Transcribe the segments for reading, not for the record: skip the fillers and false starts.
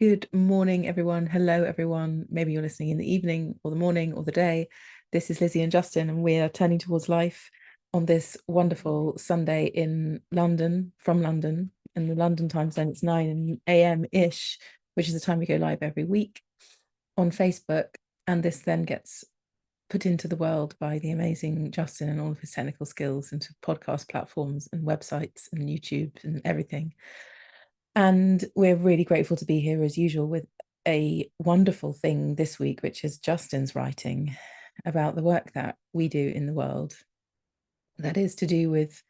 Good morning, everyone. Hello, everyone. Maybe you're listening in the evening or the morning or the day. This is Lizzie and Justin, and we are turning towards life on this wonderful Sunday in London, from London. In the London time zone, it's 9 a.m.-ish, which is the time we go live every week on Facebook. And this then gets put into the world by the amazing Justin and all of his technical skills into podcast platforms and websites and YouTube and everything. And we're really grateful to be here as usual with a wonderful thing this week, which is Justin's writing about the work that we do in the world. That is to do with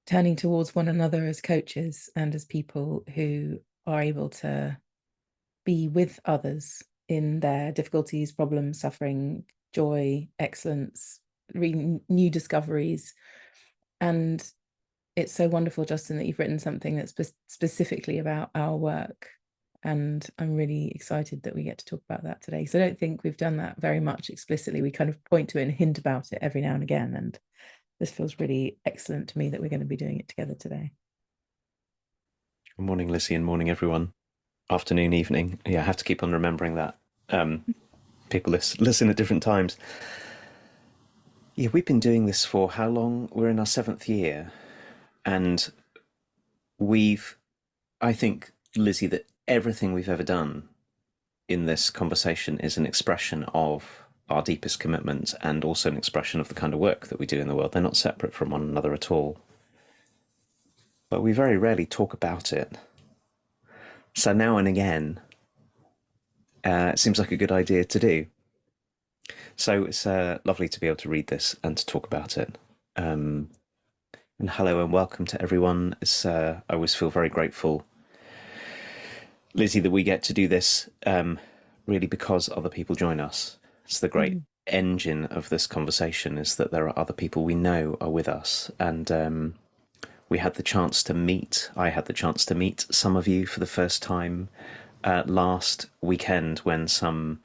turning towards one another as coaches and as people who are able to be with others in their difficulties, problems, suffering, joy, excellence, new discoveries. And it's so wonderful, Justin, that you've written something that's specifically about our work. And I'm really excited that we get to talk about that today. So I don't think we've done that very much explicitly. We kind of point to it and hint about it every now and again. And this feels really excellent to me that we're going to be doing it together today. Good morning, Lizzie, and morning, everyone. Afternoon, evening. Yeah, I have to keep on remembering that. People listen at different times. Yeah, we've been doing this for how long? We're in our 7th year. And I think, Lizzie, that everything we've ever done in this conversation is an expression of our deepest commitment and also an expression of the kind of work that we do in the world. They're not separate from one another at all. But we very rarely talk about it. So now and again, it seems like a good idea to do. So it's lovely to be able to read this and to talk about it. And hello and welcome to everyone. I always feel very grateful, Lizzie, that we get to do this really because other people join us. It's the great engine of this conversation is that there are other people we know are with us. And we had the chance to meet. I had the chance to meet some of you for the first time last weekend when some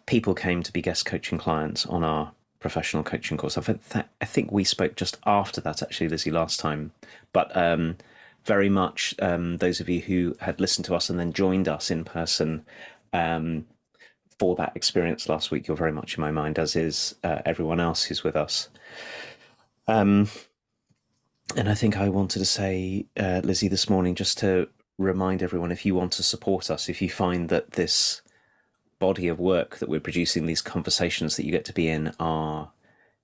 people came to be guest coaching clients on our professional coaching course. I think we spoke just after that, actually, Lizzie, last time. But very much those of you who had listened to us and then joined us in person for that experience last week, you're very much in my mind, as is everyone else who's with us. And I think I wanted to say, Lizzie, this morning, just to remind everyone, if you want to support us, if you find that this body of work that we're producing, these conversations that you get to be in, are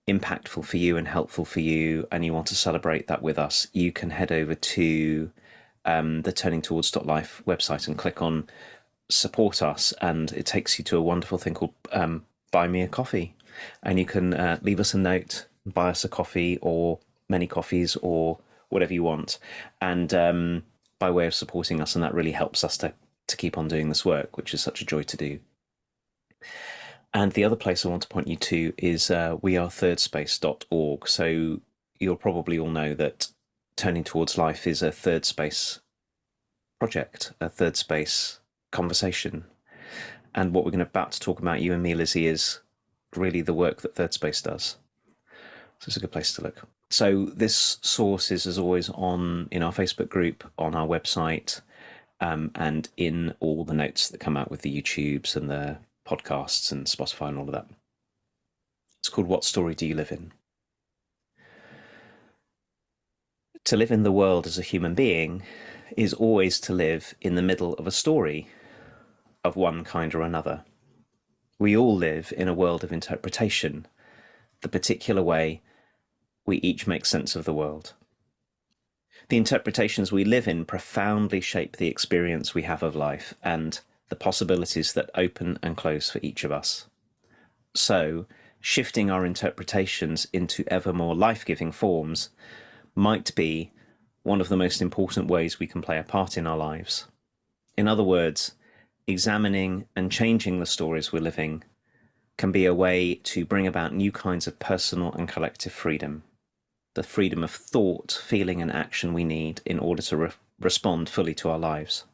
impactful for you and helpful for you, and you want to celebrate that with us, you can head over to the turningtowards.life website and click on support us, and it takes you to a wonderful thing called buy me a coffee, and you can leave us a note, buy us a coffee or many coffees or whatever you want, and by way of supporting us, and that really helps us to keep on doing this work, which is such a joy to do. And the other place I want to point you to is wearethirdSpace.org. So you'll probably all know that Turning Towards Life is a Thirdspace project, a Thirdspace conversation. And what we're about to talk about, you and me, Lizzie, is really the work that Thirdspace does. So it's a good place to look. So this source is, as always, in our Facebook group, on our website, and in all the notes that come out with the YouTubes and the podcasts and Spotify and all of that. It's called What Story Do You Live In? To live in the world as a human being is always to live in the middle of a story of one kind or another. We all live in a world of interpretation, the particular way we each make sense of the world. The interpretations we live in profoundly shape the experience we have of life and the possibilities that open and close for each of us. So, shifting our interpretations into ever more life-giving forms might be one of the most important ways we can play a part in our lives. In other words, examining and changing the stories we're living can be a way to bring about new kinds of personal and collective freedom. The freedom of thought, feeling and action we need in order to respond fully to our lives.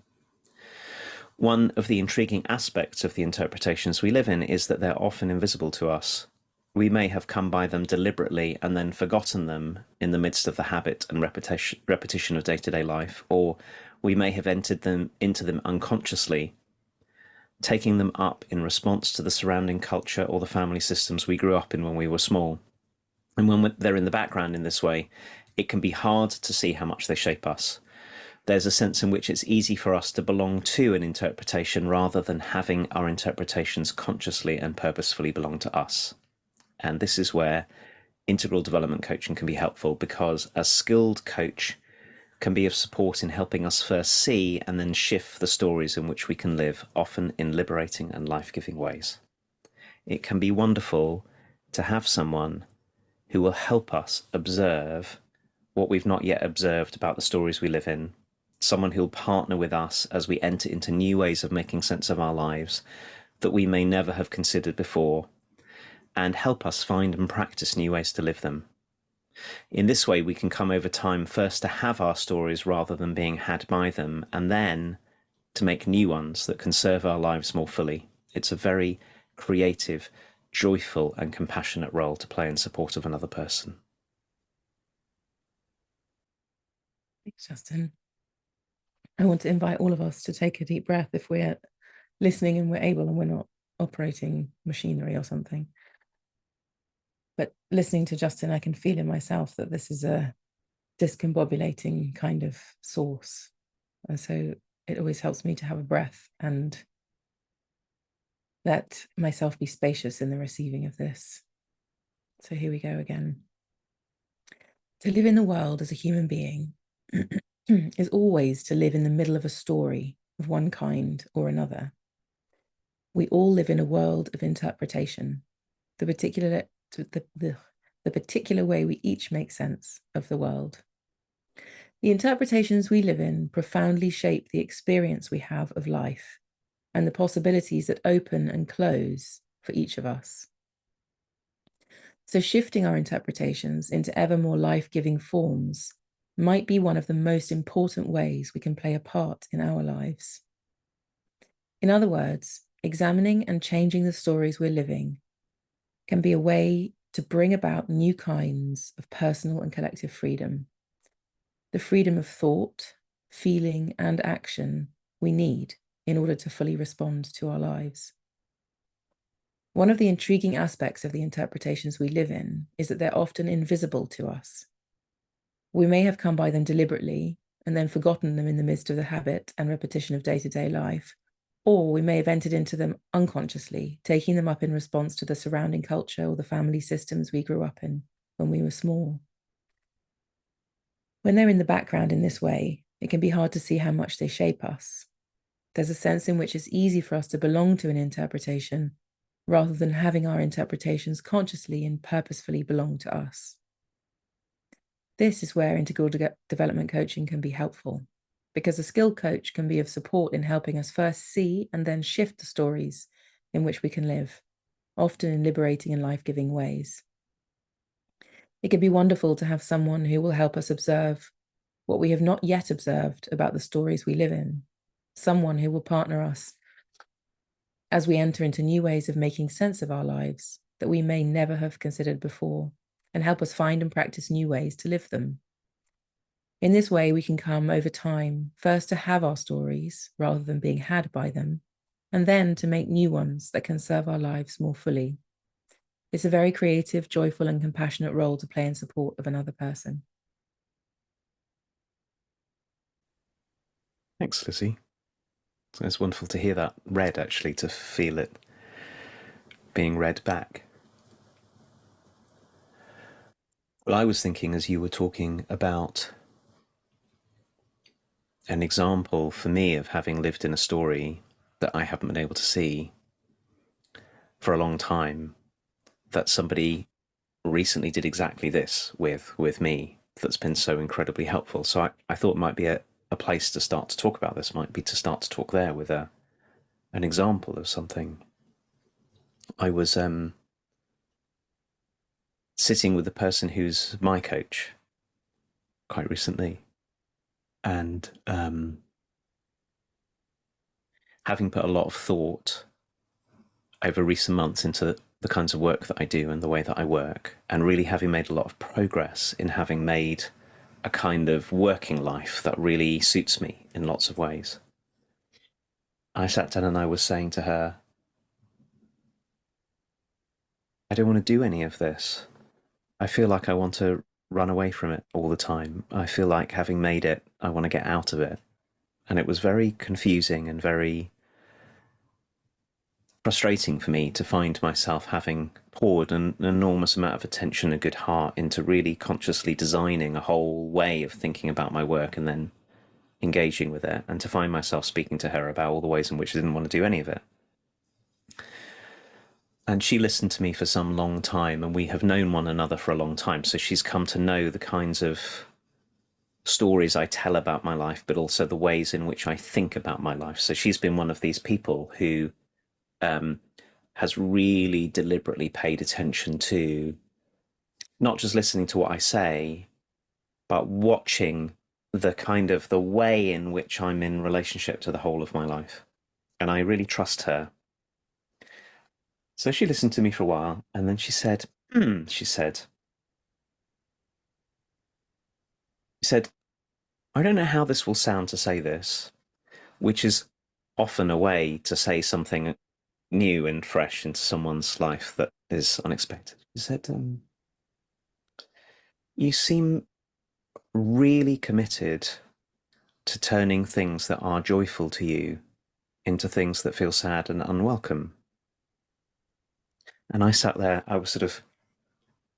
One of the intriguing aspects of the interpretations we live in is that they're often invisible to us. We may have come by them deliberately and then forgotten them in the midst of the habit and repetition of day-to-day life, or we may have entered into them unconsciously taking them up in response to the surrounding culture or the family systems we grew up in when we were small. And when they're in the background in this way, it can be hard to see how much they shape us. There's a sense in which it's easy for us to belong to an interpretation rather than having our interpretations consciously and purposefully belong to us. And this is where integral development coaching can be helpful, because a skilled coach can be of support in helping us first see and then shift the stories in which we can live, often in liberating and life-giving ways. It can be wonderful to have someone who will help us observe what we've not yet observed about the stories we live in, someone who'll partner with us as we enter into new ways of making sense of our lives that we may never have considered before, and help us find and practice new ways to live them. In this way, we can come over time first to have our stories rather than being had by them, and then to make new ones that can serve our lives more fully. It's a very creative, joyful, and compassionate role to play in support of another person. Thanks, Justin. I want to invite all of us to take a deep breath if we're listening and we're able and we're not operating machinery or something. But listening to Justin, I can feel in myself that this is a discombobulating kind of source. And so it always helps me to have a breath and let myself be spacious in the receiving of this. So here we go again. To live in the world as a human being is always to live in the middle of a story of one kind or another. We all live in a world of interpretation, the particular way we each make sense of the world. The interpretations we live in profoundly shape the experience we have of life and the possibilities that open and close for each of us. So shifting our interpretations into ever more life-giving forms might be one of the most important ways we can play a part in our lives. In other words, examining and changing the stories we're living can be a way to bring about new kinds of personal and collective freedom. The freedom of thought, feeling, and action we need in order to fully respond to our lives. One of the intriguing aspects of the interpretations we live in is that they're often invisible to us. We may have come by them deliberately and then forgotten them in the midst of the habit and repetition of day-to-day life, or we may have entered into them unconsciously, taking them up in response to the surrounding culture or the family systems we grew up in when we were small. When they're in the background in this way, it can be hard to see how much they shape us. There's a sense in which it's easy for us to belong to an interpretation rather than having our interpretations consciously and purposefully belong to us. This is where integral development coaching can be helpful, because a skilled coach can be of support in helping us first see and then shift the stories in which we can live, often in liberating and life-giving ways. It can be wonderful to have someone who will help us observe what we have not yet observed about the stories we live in, someone who will partner us as we enter into new ways of making sense of our lives that we may never have considered before, and help us find and practice new ways to live them. In this way, we can come over time, first to have our stories rather than being had by them, and then to make new ones that can serve our lives more fully. It's a very creative, joyful, and compassionate role to play in support of another person. Thanks, Lizzie. It's wonderful to hear that read, actually, to feel it being read back. Well, I was thinking as you were talking about an example for me of having lived in a story that I haven't been able to see for a long time, that somebody recently did exactly this with me, that's been so incredibly helpful. So I thought it might be a place to start to talk about this, might be to start to talk there with an example of something. I was sitting with the person who's my coach quite recently, and having put a lot of thought over recent months into the kinds of work that I do and the way that I work, and really having made a lot of progress in having made a kind of working life that really suits me in lots of ways. I sat down and I was saying to her, I don't want to do any of this. I feel like I want to run away from it all the time. I feel like having made it, I want to get out of it. And it was very confusing and very frustrating for me to find myself having poured an enormous amount of attention and good heart into really consciously designing a whole way of thinking about my work and then engaging with it, and to find myself speaking to her about all the ways in which I didn't want to do any of it. And she listened to me for some long time, and we have known one another for a long time. So she's come to know the kinds of stories I tell about my life, but also the ways in which I think about my life. So she's been one of these people who has really deliberately paid attention to not just listening to what I say, but watching the kind of the way in which I'm in relationship to the whole of my life. And I really trust her. So she listened to me for a while, and then she said, I don't know how this will sound to say this, which is often a way to say something new and fresh into someone's life that is unexpected. She said, you seem really committed to turning things that are joyful to you into things that feel sad and unwelcome. And I sat there, I was sort of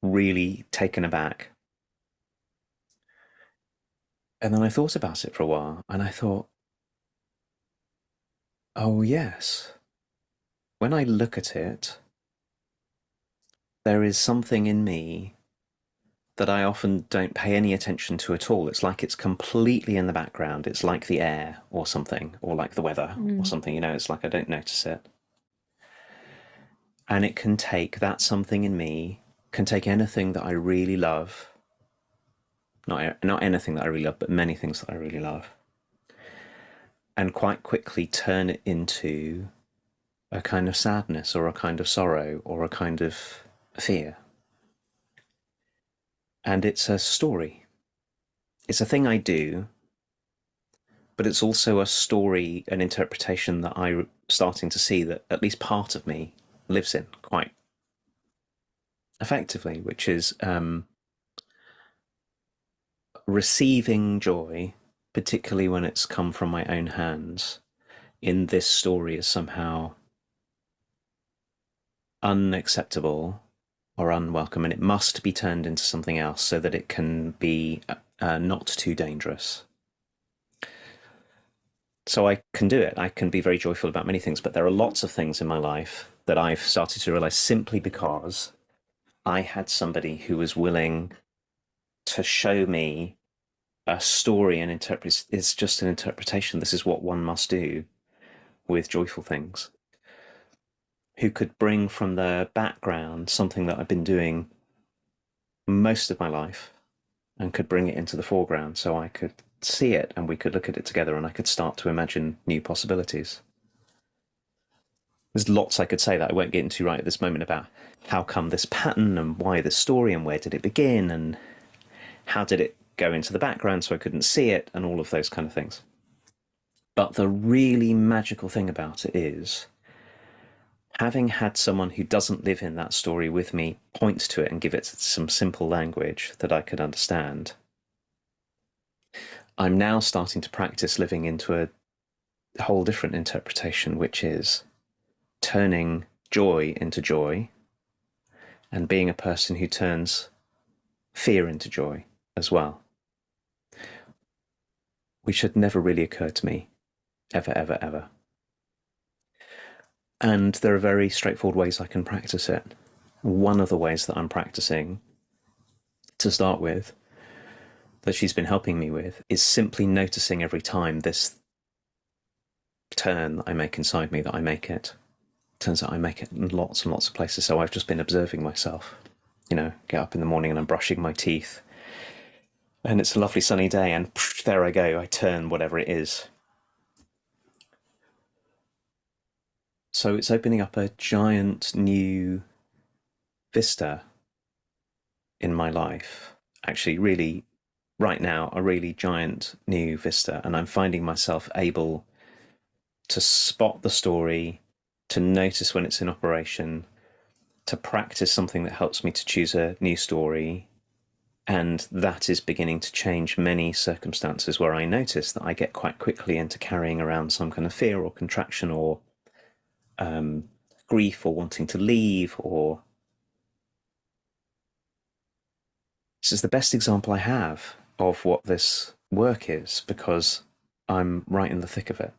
really taken aback. And then I thought about it for a while, and I thought, oh, yes. When I look at it, there is something in me that I often don't pay any attention to at all. It's like it's completely in the background. It's like the air or something, or like the weather or Mm. something, it's like I don't notice it. And it can take that something in me, can take anything that I really love, not anything that I really love, but many things that I really love, and quite quickly turn it into a kind of sadness or a kind of sorrow or a kind of fear. And it's a story. It's a thing I do, but it's also a story, an interpretation that I'm starting to see that at least part of me lives in quite effectively, which is receiving joy, particularly when it's come from my own hands, in this story is somehow unacceptable or unwelcome, and it must be turned into something else so that it can be not too dangerous. So I can do it. I can be very joyful about many things, but there are lots of things in my life that I've started to realize simply because I had somebody who was willing to show me a story and interpret. It's just an interpretation. This is what one must do with joyful things. Who could bring from the background something that I've been doing most of my life and could bring it into the foreground so I could see it and we could look at it together and I could start to imagine new possibilities. There's lots I could say that I won't get into right at this moment about how come this pattern and why this story and where did it begin and how did it go into the background so I couldn't see it and all of those kind of things. But the really magical thing about it is having had someone who doesn't live in that story with me point to it and give it some simple language that I could understand, I'm now starting to practice living into a whole different interpretation, which is turning joy into joy and being a person who turns fear into joy as well, which had never really occurred to me, ever, ever, ever. And there are very straightforward ways I can practice it. One of the ways that I'm practicing to start with, that she's been helping me with, is simply noticing every time this turn that I make inside me that I make it. Turns out I make it in lots and lots of places. So I've just been observing myself. Get up in the morning and I'm brushing my teeth. And it's a lovely sunny day, and there I go. I turn whatever it is. So it's opening up a giant new vista in my life. Actually, really, right now, a really giant new vista. And I'm finding myself able to spot the story, to notice when it's in operation, to practice something that helps me to choose a new story. And that is beginning to change many circumstances where I notice that I get quite quickly into carrying around some kind of fear or contraction or grief or wanting to leave. Or this is the best example I have of what this work is, because I'm right in the thick of it.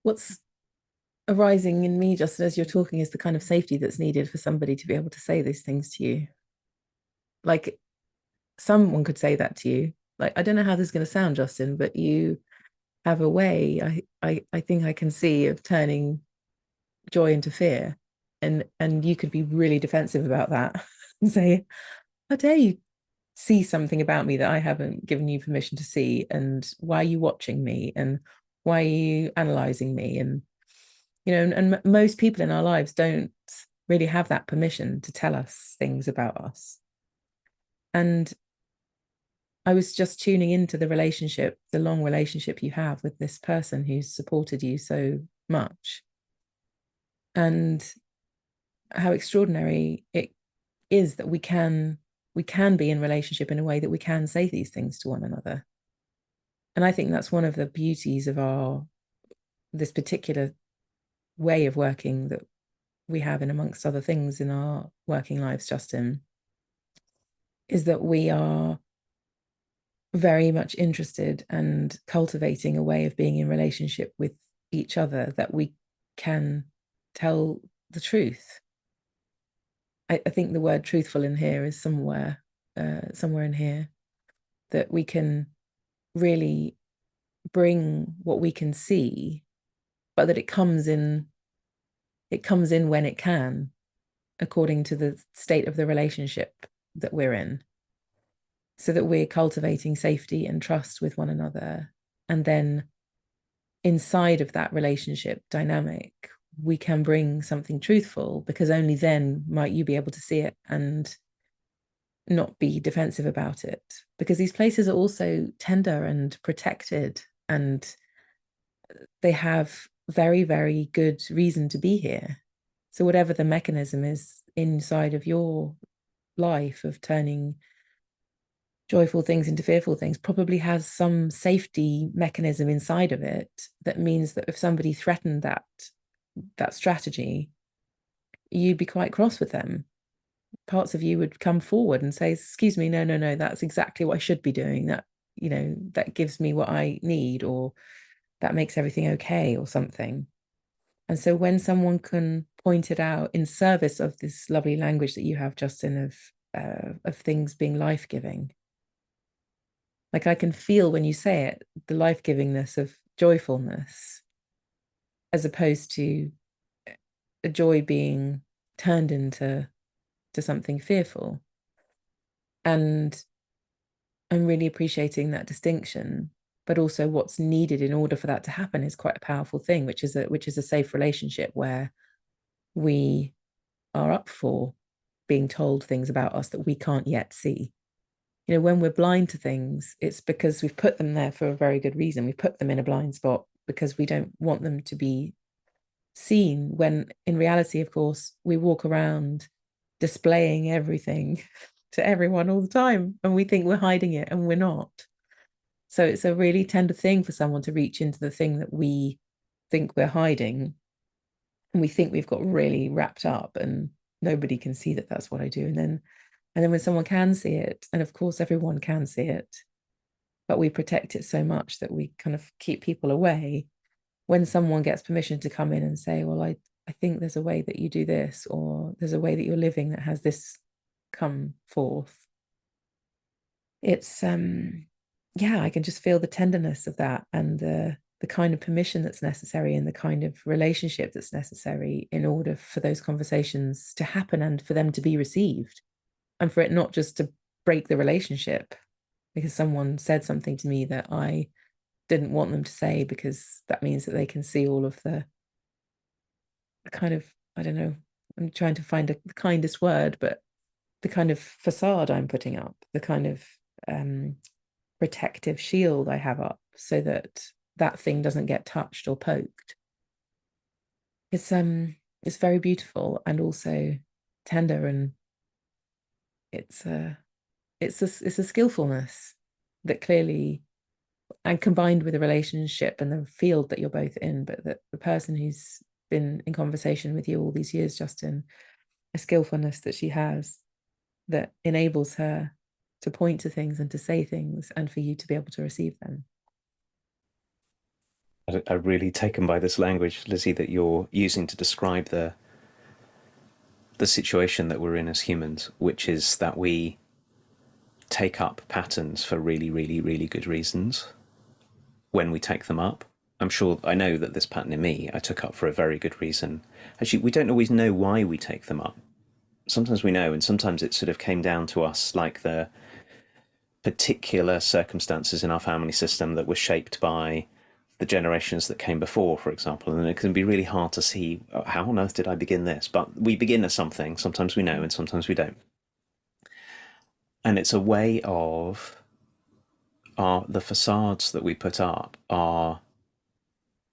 What's arising in me, just as you're talking, is the kind of safety that's needed for somebody to be able to say these things to you. Like, someone could say that to you. Like, I don't know how this is going to sound, Justin, but you have a way, I think I can see, of turning joy into fear. And you could be really defensive about that and say, how dare you see something about me that I haven't given you permission to see? And why are you watching me? And why are you analyzing me? And and most people in our lives don't really have that permission to tell us things about us. And I was just tuning into the relationship, the long relationship you have with this person who's supported you so much, and how extraordinary it is that we can be in relationship in a way that we can say these things to one another. And I think that's one of the beauties of our this particular way of working that we have, in amongst other things in our working lives, Justin, is that we are very much interested and cultivating a way of being in relationship with each other that we can tell the truth. I think the word truthful in here is somewhere in here, that we can really bring what we can see, but that it comes in when it can, according to the state of the relationship that we're in, so that we're cultivating safety and trust with one another. And then inside of that relationship dynamic, we can bring something truthful, because only then might you be able to see it and not be defensive about it. Because these places are also tender and protected, and they have very, very good reason to be here. So, whatever the mechanism is inside of your life of turning joyful things into fearful things, probably has some safety mechanism inside of it that means that if somebody threatened that strategy, you'd be quite cross with them. Parts of you would come forward and say, excuse me, no, no, no, that's exactly what I should be doing. That gives me what I need, or that makes everything okay, or something. And so when someone can point it out in service of this lovely language that you have, Justin, of things being life-giving, like, I can feel when you say it, the life-givingness of joyfulness, as opposed to a joy being turned into something fearful. And I'm really appreciating that distinction, but also what's needed in order for that to happen is quite a powerful thing, which is a safe relationship where we are up for being told things about us that we can't yet see. When we're blind to things, it's because we've put them there for a very good reason. We've put them in a blind spot because we don't want them to be seen, when in reality, of course, we walk around displaying everything to everyone all the time, and we think we're hiding it, and we're not. So it's a really tender thing for someone to reach into the thing that we think we're hiding, and we think we've got really wrapped up, and nobody can see that that's what I do. And then when someone can see it, and of course everyone can see it, but we protect it so much that we kind of keep people away. When someone gets permission to come in and say, well, I think there's a way that you do this, or there's a way that you're living that has this come forth, it's yeah, I can just feel the tenderness of that, and the kind of permission that's necessary, and the kind of relationship that's necessary in order for those conversations to happen, and for them to be received, and for it not just to break the relationship because someone said something to me that I didn't want them to say, because that means that they can see all of the kind of, I don't know, I'm trying to find the kindest word, but the kind of facade I'm putting up, the kind of protective shield I have up so that that thing doesn't get touched or poked. It's very beautiful and also tender, and it's a it's a skillfulness that clearly, and combined with the relationship and the field that you're both in, but that the person who's been in conversation with you all these years, Justin, a skillfulness that she has that enables her to point to things and to say things and for you to be able to receive them. I'm really taken by this language, Lizzie, that you're using to describe the situation that we're in as humans, which is that we take up patterns for really, really, really good reasons when we take them up. I know that this pattern in me, I took up for a very good reason. Actually, we don't always know why we take them up. Sometimes we know, and sometimes it sort of came down to us like the particular circumstances in our family system that were shaped by the generations that came before, for example. And it can be really hard to see, how on earth did I begin this? But we begin as something. Sometimes we know, and sometimes we don't. And it's a way of the facades that we put up are,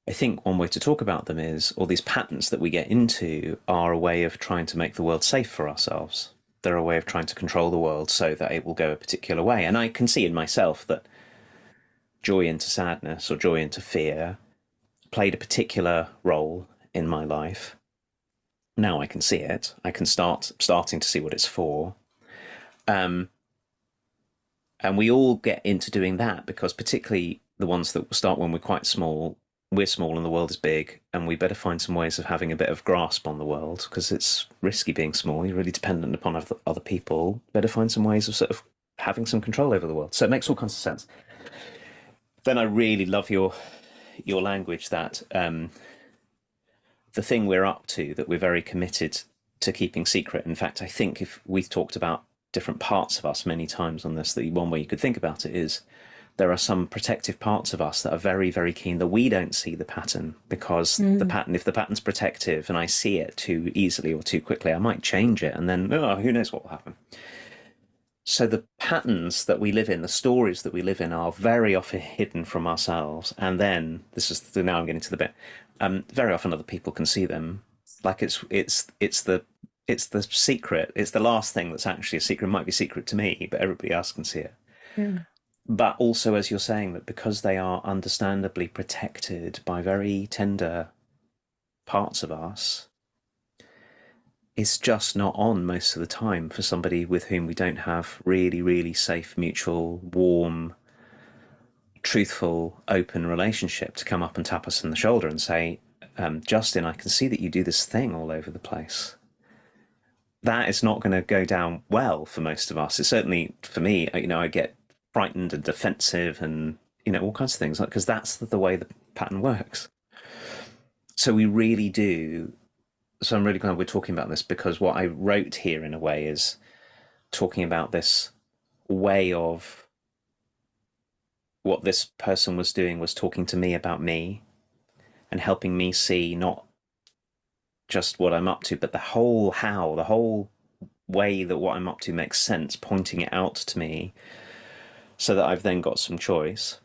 I think one way to talk about them is, or these patterns that we get into are a way of trying to make the world safe for ourselves. They're a way of trying to control the world so that it will go a particular way. And I can see in myself that joy into sadness or joy into fear played a particular role in my life. Now I can see it. I can starting to see what it's for. And we all get into doing that because particularly the ones that start when we're quite small, we're small and the world is big, and we better find some ways of having a bit of grasp on the world because it's risky being small. You're really dependent upon other people. Better find some ways of sort of having some control over the world. So it makes all kinds of sense. Then I really love your language that the thing we're up to, that we're very committed to keeping secret. In fact, I think if we've talked about different parts of us many times on this, that one way you could think about it is there are some protective parts of us that are very, very keen that we don't see the pattern because the pattern, if the pattern's protective and I see it too easily or too quickly, I might change it and then, who knows what will happen. So the patterns that we live in, the stories that we live in are very often hidden from ourselves. And then, now I'm getting to the bit, very often other people can see them. Like it's the secret. It's the last thing that's actually a secret. It might be secret to me, but everybody else can see it. Yeah. But also, as you're saying, that because they are understandably protected by very tender parts of us, it's just not on most of the time for somebody with whom we don't have really, really safe, mutual, warm, truthful, open relationship to come up and tap us on the shoulder and say, Justin, I can see that you do this thing all over the place. That is not going to go down well for most of us. It's certainly for me, I get frightened and defensive and, all kinds of things, because that's the way the pattern works. So we really do. So I'm really glad we're talking about this because what I wrote here in a way is talking about this way of what this person was doing was talking to me about me and helping me see not just what I'm up to, but the whole way that what I'm up to makes sense, pointing it out to me so that I've then got some choice.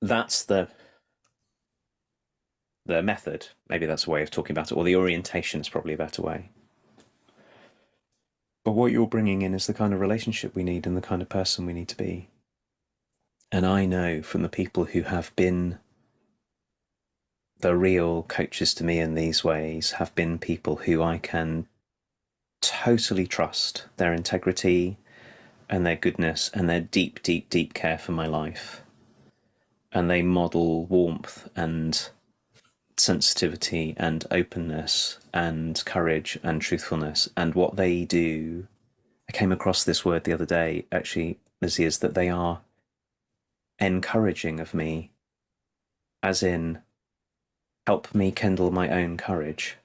That's the method. Maybe that's a way of talking about it, or the orientation is probably a better way. But what you're bringing in is the kind of relationship we need and the kind of person we need to be. And I know from the people who have been the real coaches to me in these ways have been people who I can totally trust their integrity and their goodness and their deep, deep, deep care for my life. And they model warmth and sensitivity and openness and courage and truthfulness. And what they do, I came across this word the other day, actually, Lizzie, is that they are encouraging of me, as in help me kindle my own courage.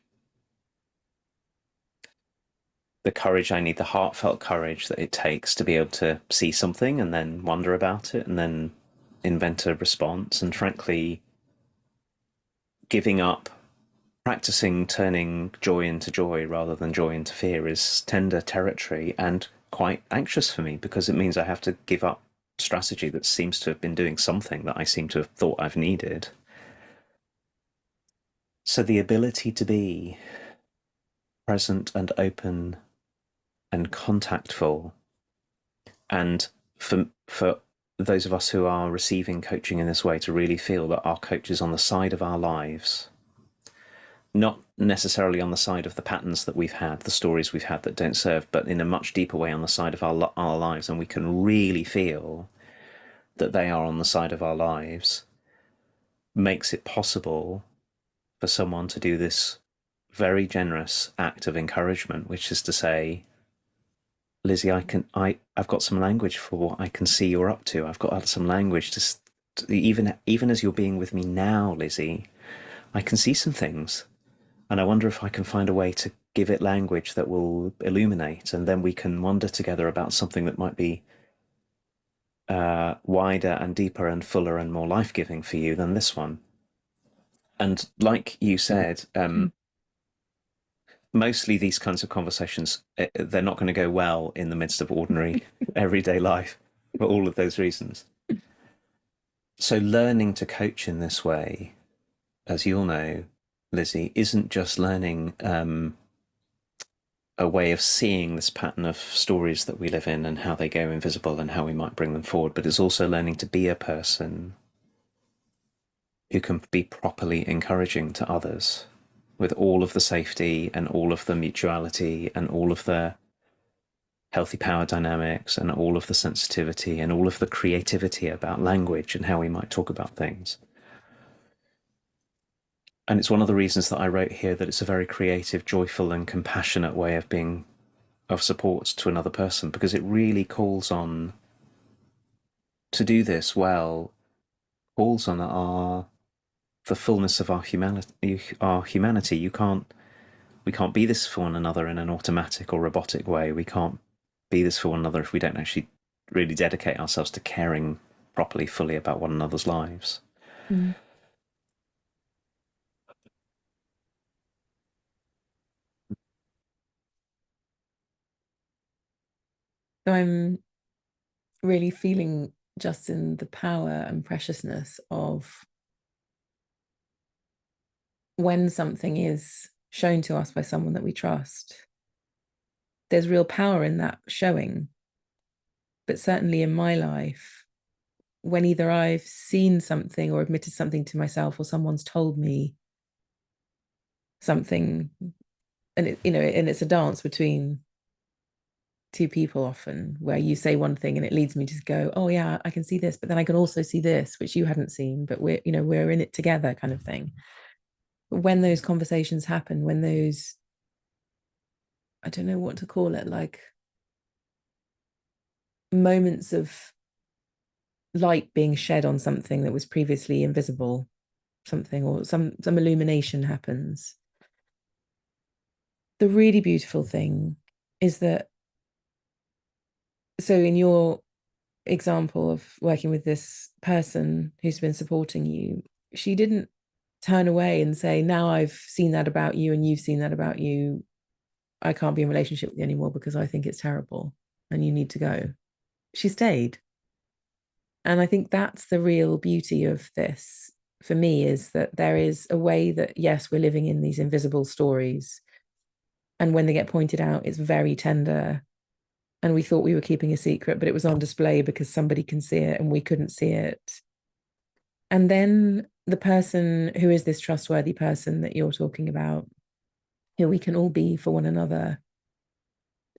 The courage I need, the heartfelt courage that it takes to be able to see something and then wonder about it and then invent a response. And frankly, giving up, practicing turning joy into joy rather than joy into fear is tender territory and quite anxious for me because it means I have to give up strategy that seems to have been doing something that I seem to have thought I've needed. So the ability to be present and open and contactful, and for those of us who are receiving coaching in this way, to really feel that our coach is on the side of our lives, not necessarily on the side of the patterns that we've had, the stories we've had that don't serve, but in a much deeper way on the side of our lives, and we can really feel that they are on the side of our lives, makes it possible for someone to do this very generous act of encouragement, which is to say, Lizzie, I've got some language for what I can see you're up to. I've got some language to even as you're being with me now, Lizzie, I can see some things, and I wonder if I can find a way to give it language that will illuminate, and then we can wonder together about something that might be wider and deeper and fuller and more life-giving for you than this one. And like you said, mostly these kinds of conversations, they're not going to go well in the midst of ordinary everyday life for all of those reasons. So learning to coach in this way, as you'll know, Lizzie, isn't just learning a way of seeing this pattern of stories that we live in and how they go invisible and how we might bring them forward, but it's also learning to be a person who can be properly encouraging to others with all of the safety and all of the mutuality and all of the healthy power dynamics and all of the sensitivity and all of the creativity about language and how we might talk about things. And it's one of the reasons that I wrote here that it's a very creative, joyful, and compassionate way of being of support to another person, because it really calls on, to do this well, calls on the fullness of our humanity. We can't be this for one another in an automatic or robotic way. We can't be this for one another if we don't actually really dedicate ourselves to caring properly, fully about one another's lives. Mm. So I'm really feeling, Justin, the power and preciousness of when something is shown to us by someone that we trust. There's real power in that showing. But certainly in my life, when either I've seen something or admitted something to myself or someone's told me something, and and it's a dance between two people often, where you say one thing and it leads me to go, oh yeah, I can see this, but then I can also see this which you hadn't seen, but we're in it together, kind of thing. But when those conversations happen, when those, I don't know what to call it, like moments of light being shed on something that was previously invisible, something, or some illumination happens, the really beautiful thing is that, so in your example of working with this person who's been supporting you, she didn't turn away and say, now I've seen that about you and you've seen that about you, I can't be in a relationship with you anymore because I think it's terrible and you need to go. She stayed. And I think that's the real beauty of this for me, is that there is a way that, yes, we're living in these invisible stories. And when they get pointed out, it's very tender. And we thought we were keeping a secret, but it was on display because somebody can see it and we couldn't see it. And then the person who is this trustworthy person that you're talking about, who we can all be for one another,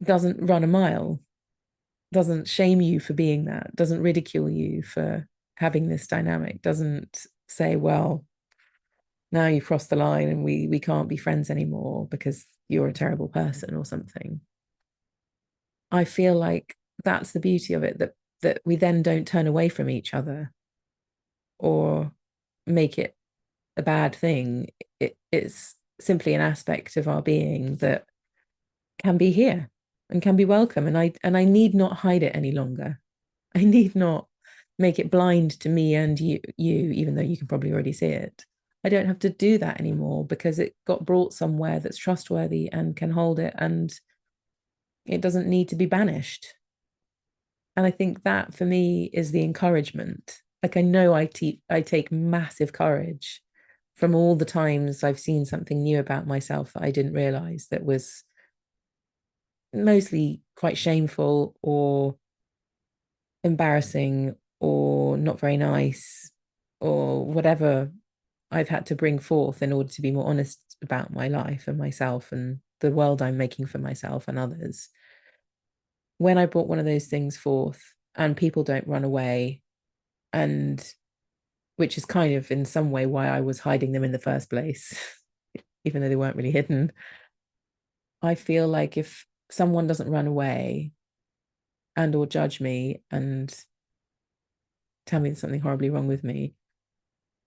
doesn't run a mile, doesn't shame you for being that, doesn't ridicule you for having this dynamic, doesn't say, well, now you've crossed the line and we can't be friends anymore because you're a terrible person or something. I feel like that's the beauty of it, that we then don't turn away from each other or make it a bad thing. It's simply an aspect of our being that can be here and can be welcome. And I need not hide it any longer. I need not make it blind to me and you, even though you can probably already see it. I don't have to do that anymore because it got brought somewhere that's trustworthy and can hold it, and it doesn't need to be banished. And I think that for me is the encouragement. Like I know I take massive courage from all the times I've seen something new about myself that I didn't realize that was mostly quite shameful or embarrassing or not very nice or whatever I've had to bring forth in order to be more honest about my life and myself and the world I'm making for myself and others. When I brought one of those things forth and people don't run away, and which is kind of in some way why I was hiding them in the first place, even though they weren't really hidden. I feel like if someone doesn't run away and or judge me and tell me there's something horribly wrong with me,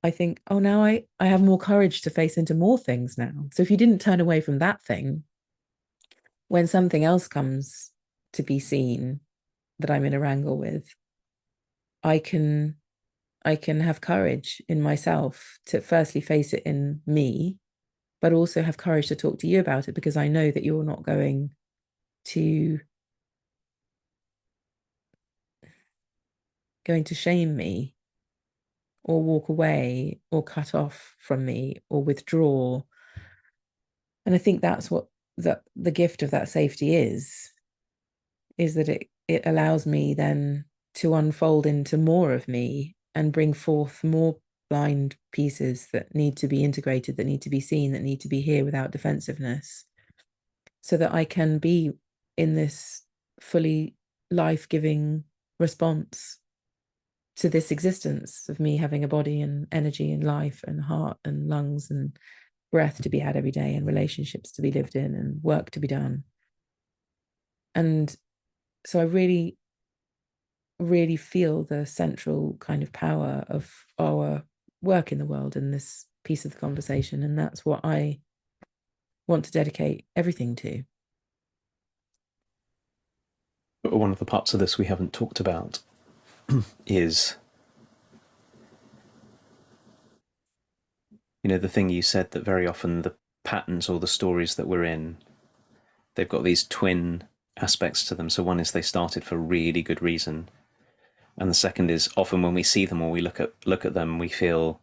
I think, oh, now I have more courage to face into more things now. So if you didn't turn away from that thing, when something else comes to be seen that I'm in a wrangle with, I can I can have courage in myself to firstly face it in me, but also have courage to talk to you about it because I know that you're not to going to shame me or walk away or cut off from me or withdraw. And I think that's what the gift of that safety is that it allows me then to unfold into more of me and bring forth more blind pieces that need to be integrated, that need to be seen, that need to be here without defensiveness, so that I can be in this fully life-giving response to this existence of me having a body and energy and life and heart and lungs and breath to be had every day and relationships to be lived in and work to be done. And so I really, really feel the central kind of power of our work in the world in this piece of the conversation. And that's what I want to dedicate everything to. But one of the parts of this we haven't talked about is, the thing you said, that very often the patterns or the stories that we're in, they've got these twin aspects to them. So one is they started for really good reason, and the second is often when we see them or we look at them, we feel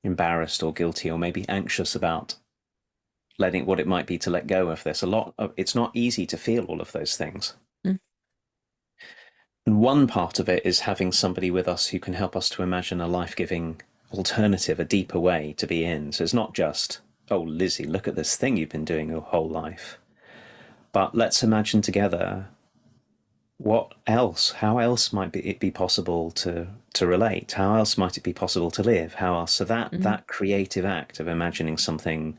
embarrassed or guilty or maybe anxious about letting what it might be to let go of this. It's not easy to feel all of those things. Mm. And one part of it is having somebody with us who can help us to imagine a life-giving alternative, a deeper way to be in. So it's not just, oh, Lizzie, look at this thing you've been doing your whole life. But let's imagine together how else might it be possible to relate? How else might it be possible to live? How else? So that creative act of imagining something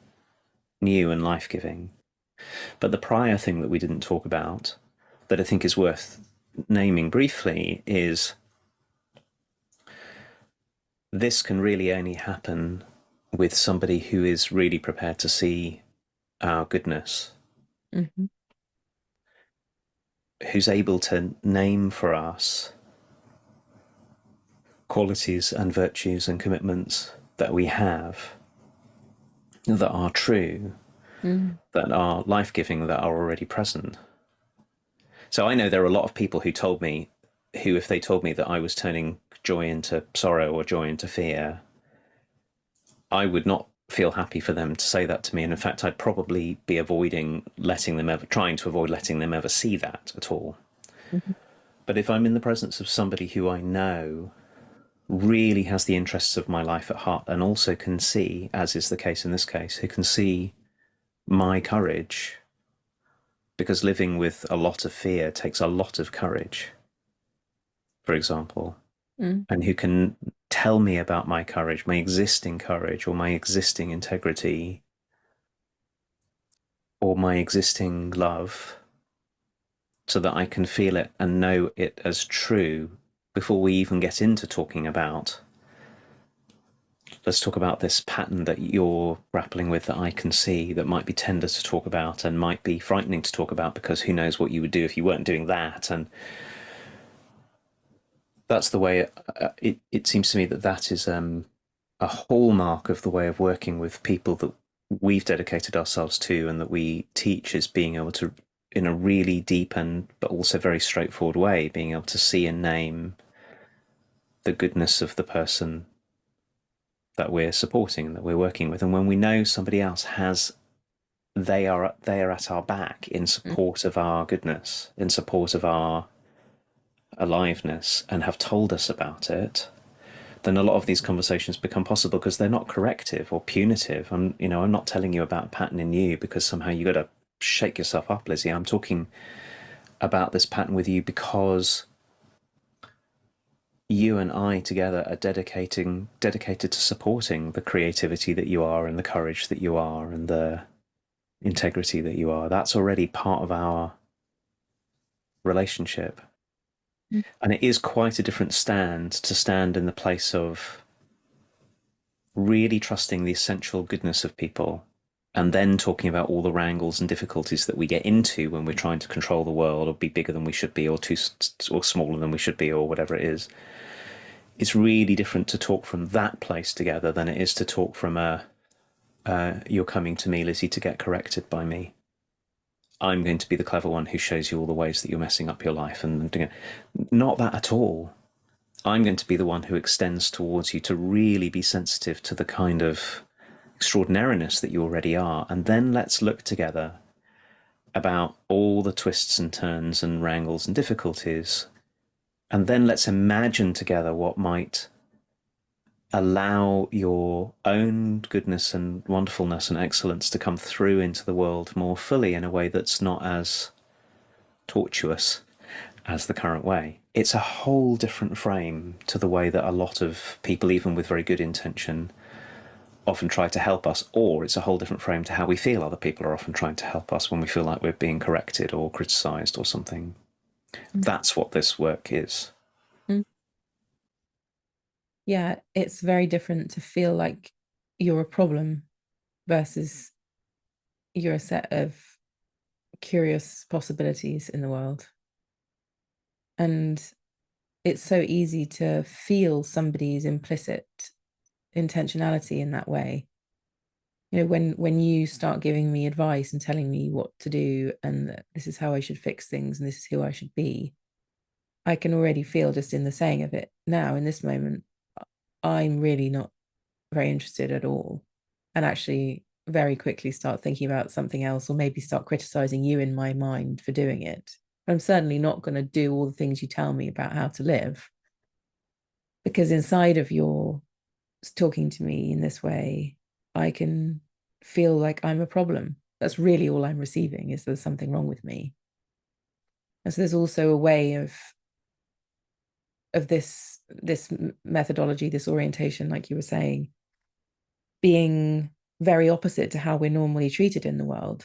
new and life-giving. But the prior thing that we didn't talk about, that I think is worth naming briefly, is this can really only happen with somebody who is really prepared to see our goodness, Mm-hmm. who's able to name for us qualities and virtues and commitments that we have that are true, that are life-giving, that are already present. So I know there are a lot of people who if they told me that I was turning joy into sorrow or joy into fear, I would not feel happy for them to say that to me. And in fact, I'd probably be trying to avoid letting them ever see that at all. Mm-hmm. But if I'm in the presence of somebody who I know really has the interests of my life at heart and also can see, as is the case in this case, who can see my courage, because living with a lot of fear takes a lot of courage, for example, and who can tell me about my courage, my existing courage, or my existing integrity, or my existing love, so that I can feel it and know it as true before we even get into talking about, let's talk about this pattern that you're grappling with, that I can see, that might be tender to talk about and might be frightening to talk about, because who knows what you would do if you weren't doing that. And that's the way it seems to me that is a hallmark of the way of working with people that we've dedicated ourselves to and that we teach, is being able to in a really deep and but also very straightforward way, being able to see and name the goodness of the person that we're supporting, that we're working with. And when we know somebody else has, they are at our back in Mm. support of our goodness, in support of our aliveness, and have told us about it, then a lot of these conversations become possible because they're not corrective or punitive. I'm not telling you about a pattern in you because somehow you got to shake yourself up, Lizzie. I'm talking about this pattern with you because you and I together are dedicated to supporting the creativity that you are and the courage that you are and the integrity that you are. That's already part of our relationship. Mm. And it is quite a different stand to stand in the place of really trusting the essential goodness of people and then talking about all the wrangles and difficulties that we get into when we're trying to control the world or be bigger than we should be or too or smaller than we should be or whatever it is. It's really different to talk from that place together than it is to talk from you're coming to me, Lizzie, to get corrected by me. I'm going to be the clever one who shows you all the ways that you're messing up your life, and not that at all. I'm going to be the one who extends towards you to really be sensitive to the kind of extraordinariness that you already are. And then let's look together about all the twists and turns and wrangles and difficulties. And then let's imagine together what might allow your own goodness and wonderfulness and excellence to come through into the world more fully in a way that's not as tortuous as the current way. It's a whole different frame to the way that a lot of people, even with very good intention, often try to help us, or it's a whole different frame to how we feel other people are often trying to help us when we feel like we're being corrected or criticized or something. Mm. That's what this work is. Mm. Yeah, it's very different to feel like you're a problem versus you're a set of curious possibilities in the world. And it's so easy to feel somebody's implicit intentionality in that way. When you start giving me advice and telling me what to do and that this is how I should fix things and this is who I should be, I can already feel just in the saying of it now in this moment, I'm really not very interested at all. And actually very quickly start thinking about something else or maybe start criticizing you in my mind for doing it. I'm certainly not going to do all the things you tell me about how to live because inside of your talking to me in this way, I can feel like I'm a problem. That's really all I'm receiving is there's something wrong with me. And so there's also a way of this methodology, this orientation, like you were saying, being very opposite to how we're normally treated in the world.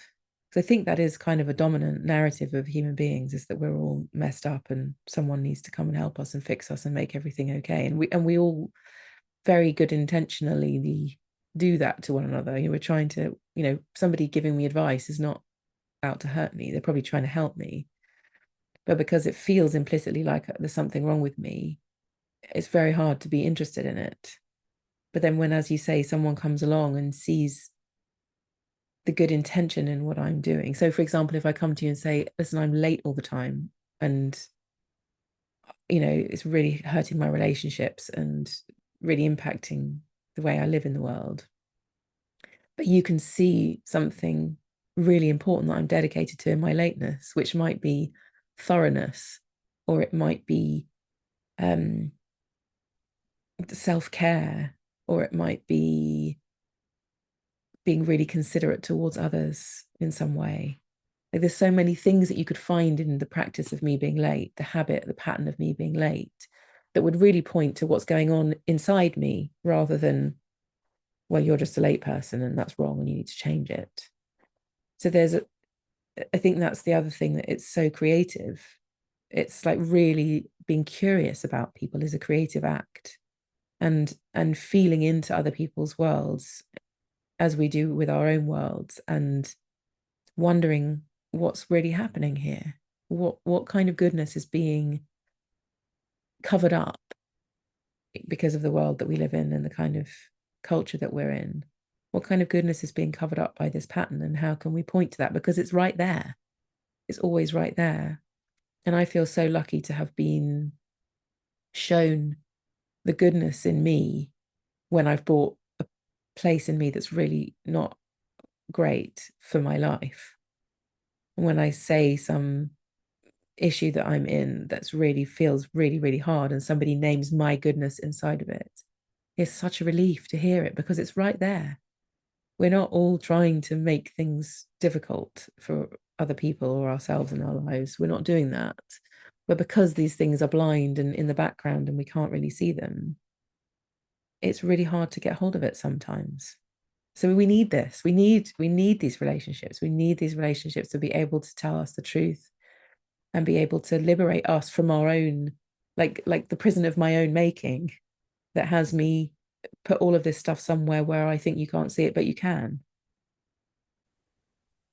Because I think that is kind of a dominant narrative of human beings is that we're all messed up and someone needs to come and help us and fix us and make everything okay. And we all very good intentionally do that to one another. We're trying to, somebody giving me advice is not out to hurt me. They're probably trying to help me. But because it feels implicitly like there's something wrong with me, it's very hard to be interested in it. But then when, as you say, someone comes along and sees the good intention in what I'm doing. So for example, if I come to you and say, listen, I'm late all the time and it's really hurting my relationships and really impacting the way I live in the world. But you can see something really important that I'm dedicated to in my lateness, which might be thoroughness, or it might be self-care, or it might be being really considerate towards others in some way. Like there's so many things that you could find in the practice of me being late, the habit, the pattern of me being late, that would really point to what's going on inside me rather than, well, you're just a late person and that's wrong and you need to change it. So I think that's the other thing, that it's so creative. It's like really being curious about people is a creative act, and feeling into other people's worlds as we do with our own worlds, and wondering what's really happening here. What kind of goodness is being covered up because of the world that we live in and the kind of culture that we're in? What kind of goodness is being covered up by this pattern, and how can we point to that, because it's right there? It's always right there. And I feel so lucky to have been shown the goodness in me when I've brought a place in me that's really not great for my life. When I say some issue that I'm in that's really feels really, really hard, and somebody names my goodness inside of it, it's such a relief to hear it because it's right there. We're not all trying to make things difficult for other people or ourselves in our lives. We're not doing that. But because these things are blind and in the background and we can't really see them, it's really hard to get hold of it sometimes. So we need this. We need these relationships. We need these relationships to be able to tell us the truth and be able to liberate us from our own, like the prison of my own making that has me put all of this stuff somewhere where I think you can't see it, but you can.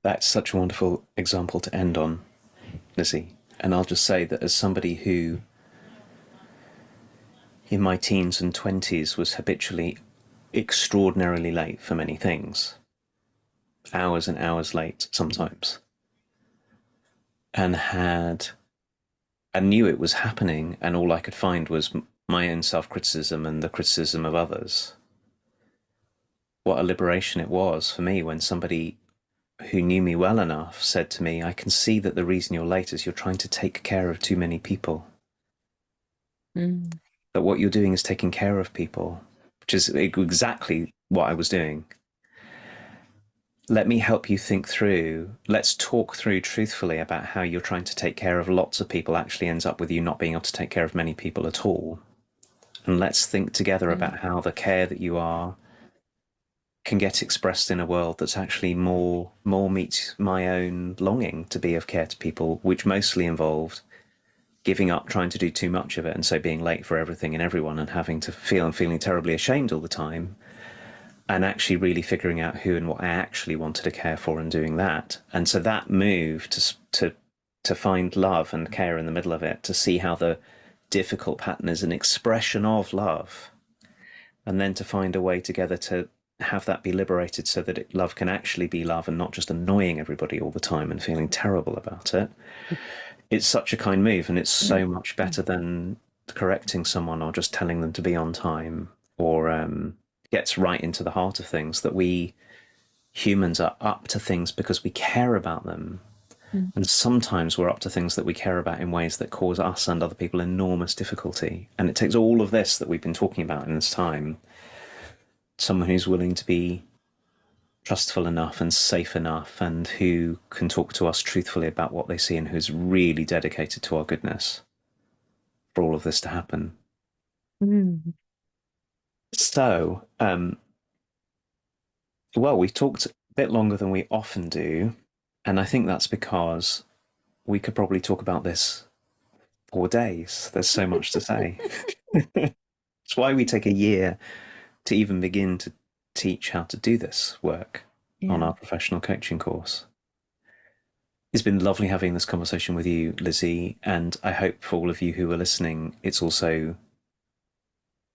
That's such a wonderful example to end on, Lizzie. And I'll just say that as somebody who, in my teens and 20s, was habitually extraordinarily late for many things, hours and hours late sometimes, and had and knew it was happening, and all I could find was my own self-criticism and the criticism of others. What a liberation it was for me when somebody who knew me well enough said to me, I can see that the reason you're late is you're trying to take care of too many people. Mm. That what you're doing is taking care of people, which is exactly what I was doing. Let me help you think through. Let's talk through truthfully about how you're trying to take care of lots of people actually ends up with you not being able to take care of many people at all. And let's think together Mm. about how the care that you are can get expressed in a world that's actually more meets my own longing to be of care to people, which mostly involved giving up trying to do too much of it, and so being late for everything and everyone and having to feel and feeling terribly ashamed all the time, and actually really figuring out who and what I actually wanted to care for and doing that. And so that move to find love and care in the middle of it, to see how the difficult pattern is an expression of love, and then to find a way together to have that be liberated so that love can actually be love and not just annoying everybody all the time and feeling terrible about it. It's such a kind move, and it's so much better than correcting someone or just telling them to be on time, or gets right into the heart of things, that we humans are up to things because we care about them. Mm. And sometimes we're up to things that we care about in ways that cause us and other people enormous difficulty. And it takes all of this that we've been talking about in this time, someone who's willing to be trustful enough and safe enough, and who can talk to us truthfully about what they see, and who's really dedicated to our goodness for all of this to happen. Mm. So, well, we talked a bit longer than we often do, and I think that's because we could probably talk about this for days. There's so much to say. It's why we take a year to even begin to teach how to do this work on Yeah. our professional coaching course. It's been lovely having this conversation with you, Lizzie, and I hope for all of you who are listening, it's also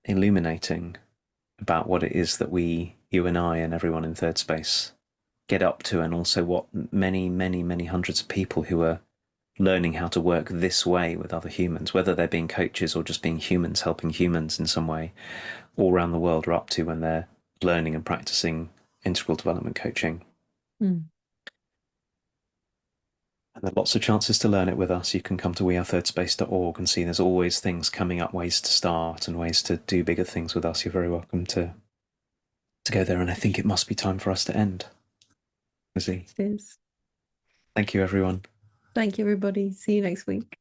illuminating about what it is that we, you and I, and everyone in Thirdspace get up to, and also what many, many, many hundreds of people who are learning how to work this way with other humans, whether they're being coaches or just being humans, helping humans in some way, all around the world are up to when they're learning and practicing integral development coaching. Mm. And there are lots of chances to learn it with us. You can come to wearethirdSpace.org and see there's always things coming up, ways to start and ways to do bigger things with us. You're very welcome to go there. And I think it must be time for us to end. Lizzie, It is. thank you, everyone. Thank you, everybody. See you next week.